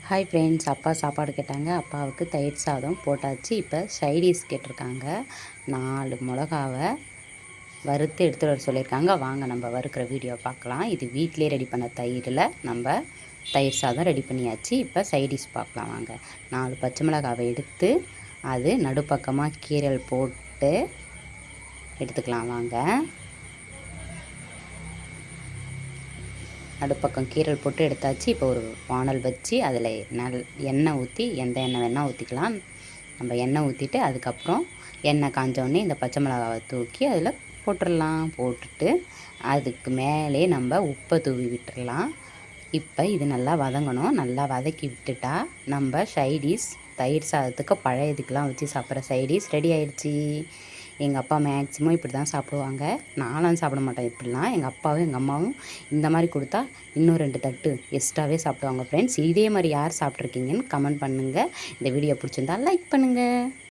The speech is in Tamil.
ஹாய் ஃப்ரெண்ட்ஸ், அப்பா சாப்பாடு கேட்டாங்க. அப்பாவுக்கு தயிர் சாதம் போட்டாச்சு. இப்போ சைடிஷ் கேட்டிருக்காங்க. 4 மிளகாவை வறுத்து எடுத்துகிட்டு வர சொல்லியிருக்காங்க. வாங்க நம்ம வறுக்கிற வீடியோ பார்க்கலாம். இது வீட்டிலே ரெடி பண்ண தயிரில் நம்ம தயிர் சாதம் ரெடி பண்ணியாச்சு. இப்போ சைடிஷ் பார்க்கலாம் வாங்க. 4 பச்சை மிளகாவை எடுத்து அது நடுப்பக்கமாக கீரல் போட்டு எடுத்துக்கலாம் வாங்க. நடுப்பக்கம் கீரல் போட்டு எடுத்தாச்சு. இப்போ ஒரு வானல் வச்சு அதில் எண்ணெய் ஊற்றி, எந்த எண்ணெய் வேணால் ஊற்றிக்கலாம். நம்ம எண்ணெய் ஊற்றிட்டு அதுக்கப்புறம் எண்ணெய் காஞ்சோடனே இந்த பச்சை மிளகாவை தூக்கி அதில் போட்டுடலாம். போட்டுட்டு அதுக்கு மேலே நம்ம உப்பை தூவி விட்டுடலாம். இப்போ இது நல்லா வதங்கணும். நல்லா வதக்கி விட்டுட்டா நம்ம சைடிஷ் தயிர் சாதத்துக்கு பழைய இதுக்கெலாம் வச்சு சாப்பிட்ற சைடிஷ் ரெடி ஆகிடுச்சி. எங்கள் அப்பா மேக்ஸிமம் இப்படி தான் சாப்பிடுவாங்க. நானும் சாப்பிட மாட்டேன் இப்படிலாம். எங்கள் அப்பாவும் எங்கள் அம்மாவும் இந்த மாதிரி கொடுத்தா இன்னும் 2 தட்டு எக்ஸ்ட்ராவே சாப்பிடுவாங்க. ஃப்ரெண்ட்ஸ், இதே மாதிரி யார் சாப்பிட்ருக்கீங்கன்னு கமெண்ட் பண்ணுங்கள். இந்த வீடியோ பிடிச்சிருந்தா லைக் பண்ணுங்கள்.